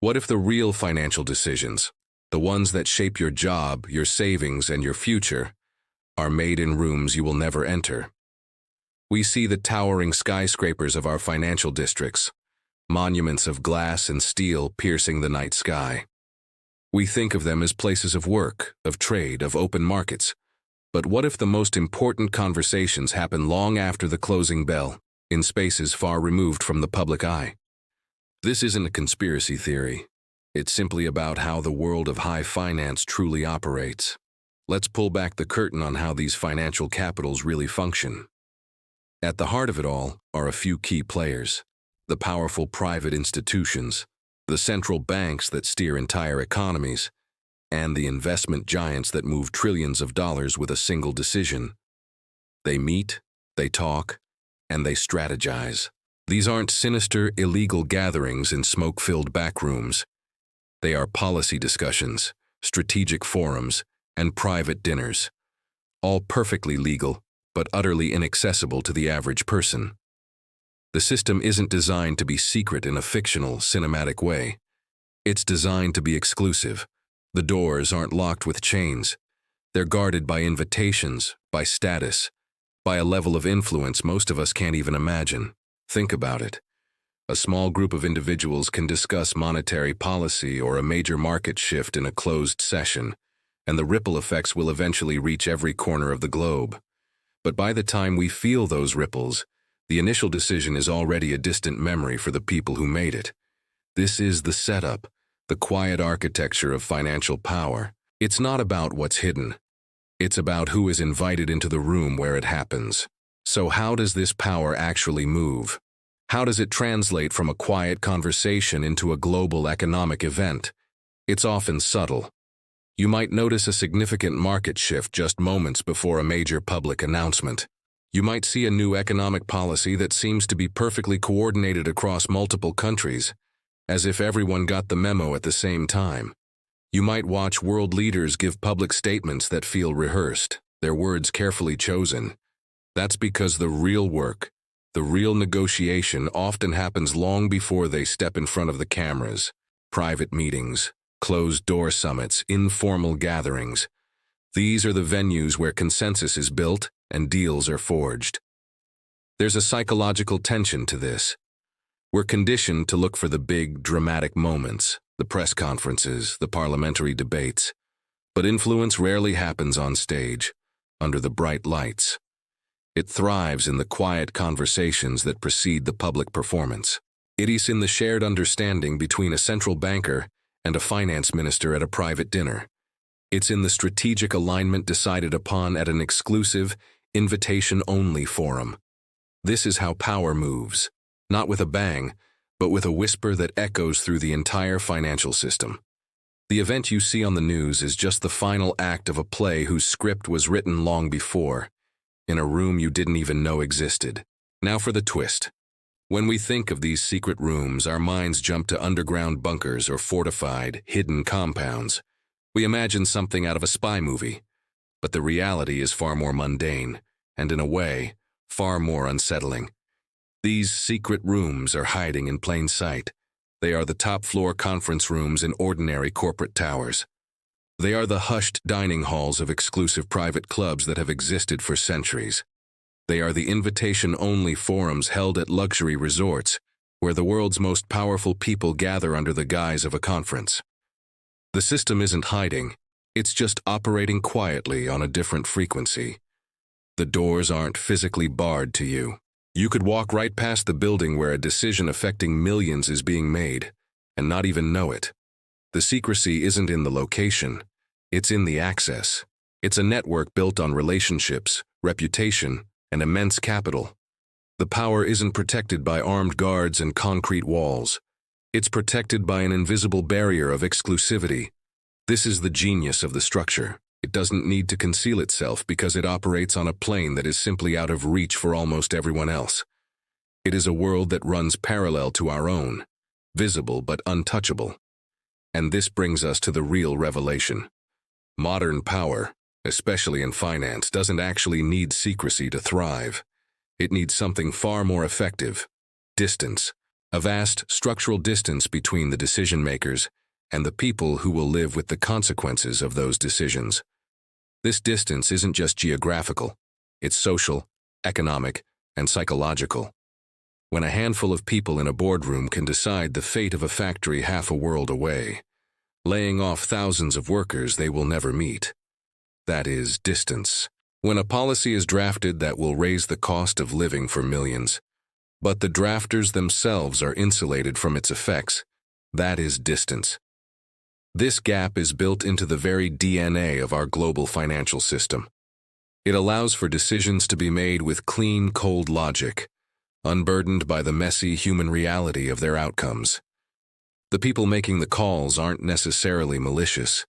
What if the real financial decisions, the ones that shape your job, your savings, and your future, are made in rooms you will never enter? We see the towering skyscrapers of our financial districts, monuments of glass and steel piercing the night sky. We think of them as places of work, of trade, of open markets. But what if the most important conversations happen long after the closing bell, in spaces far removed from the public eye? This isn't a conspiracy theory. It's simply about how the world of high finance truly operates. Let's pull back the curtain on how these financial capitals really function. At the heart of it all are a few key players: the powerful private institutions, the central banks that steer entire economies, and the investment giants that move trillions of dollars with a single decision. They meet, they talk, and they strategize. These aren't sinister, illegal gatherings in smoke-filled backrooms. They are policy discussions, strategic forums, and private dinners, all perfectly legal, but utterly inaccessible to the average person. The system isn't designed to be secret in a fictional, cinematic way. It's designed to be exclusive. The doors aren't locked with chains. They're guarded by invitations, by status, by a level of influence most of us can't even imagine. Think about it. A small group of individuals can discuss monetary policy or a major market shift in a closed session, and the ripple effects will eventually reach every corner of the globe. But by the time we feel those ripples, the initial decision is already a distant memory for the people who made it. This is the setup, the quiet architecture of financial power. It's not about what's hidden. It's about who is invited into the room where it happens. So how does this power actually move? How does it translate from a quiet conversation into a global economic event? It's often subtle. You might notice a significant market shift just moments before a major public announcement. You might see a new economic policy that seems to be perfectly coordinated across multiple countries, as if everyone got the memo at the same time. You might watch world leaders give public statements that feel rehearsed, their words carefully chosen. That's because the real work, the real negotiation often happens long before they step in front of the cameras. Private meetings, closed-door summits, informal gatherings. These are the venues where consensus is built and deals are forged. There's a psychological tension to this. We're conditioned to look for the big, dramatic moments, the press conferences, the parliamentary debates. But influence rarely happens on stage, under the bright lights. It thrives in the quiet conversations that precede the public performance. It is in the shared understanding between a central banker and a finance minister at a private dinner. It's in the strategic alignment decided upon at an exclusive, invitation-only forum. This is how power moves, not with a bang, but with a whisper that echoes through the entire financial system. The event you see on the news is just the final act of a play whose script was written long before, in a room you didn't even know existed. Now for the twist. When we think of these secret rooms, our minds jump to underground bunkers or fortified, hidden compounds. We imagine something out of a spy movie, but the reality is far more mundane, and in a way, far more unsettling. These secret rooms are hiding in plain sight. They are the top-floor conference rooms in ordinary corporate towers. They are the hushed dining halls of exclusive private clubs that have existed for centuries. They are the invitation-only forums held at luxury resorts, where the world's most powerful people gather under the guise of a conference. The system isn't hiding, it's just operating quietly on a different frequency. The doors aren't physically barred to you. You could walk right past the building where a decision affecting millions is being made, and not even know it. The secrecy isn't in the location, it's in the access. It's a network built on relationships, reputation, and immense capital. The power isn't protected by armed guards and concrete walls. It's protected by an invisible barrier of exclusivity. This is the genius of the structure. It doesn't need to conceal itself because it operates on a plane that is simply out of reach for almost everyone else. It is a world that runs parallel to our own, visible but untouchable. And this brings us to the real revelation. Modern power, especially in finance, doesn't actually need secrecy to thrive. It needs something far more effective: distance. a vast structural distance between the decision-makers and the people who will live with the consequences of those decisions. This distance isn't just geographical, it's social, economic, and psychological. When a handful of people in a boardroom can decide the fate of a factory half a world away, laying off thousands of workers they will never meet. That is distance. When a policy is drafted that will raise the cost of living for millions, but the drafters themselves are insulated from its effects, that is distance. This gap is built into the very DNA of our global financial system. It allows for decisions to be made with clean, cold logic, unburdened by the messy human reality of their outcomes. The people making the calls aren't necessarily malicious.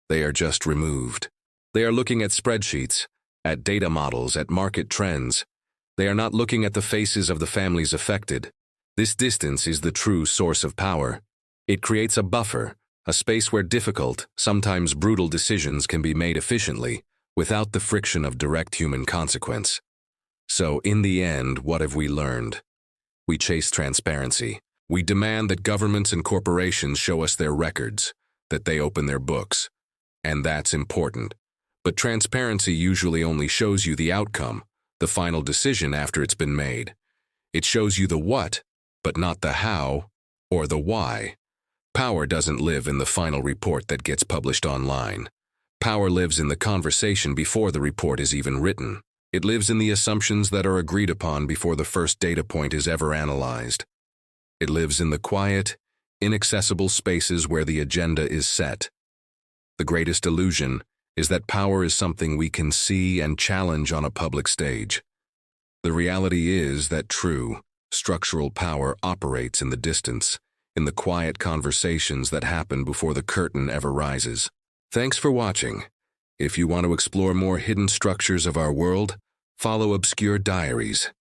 They are just removed. They are looking at spreadsheets, at data models, at market trends. They are not looking at the faces of the families affected. This distance is the true source of power. It creates a buffer, a space where difficult, sometimes brutal decisions can be made efficiently, without the friction of direct human consequence. So, in the end, what have we learned? We chase transparency. We demand that governments and corporations show us their records, that they open their books. And that's important. But transparency usually only shows you the outcome, the final decision after it's been made. It shows you the what, but not the how or the why. Power doesn't live in the final report that gets published online. Power lives in the conversation before the report is even written. It lives in the assumptions that are agreed upon before the first data point is ever analyzed. It lives in the quiet, inaccessible spaces where the agenda is set. The greatest illusion is that power is something we can see and challenge on a public stage. The reality is that true, structural power operates in the distance, in the quiet conversations that happen before the curtain ever rises. Thanks for watching. If you want to explore more hidden structures of our world, follow Obscure Diaries.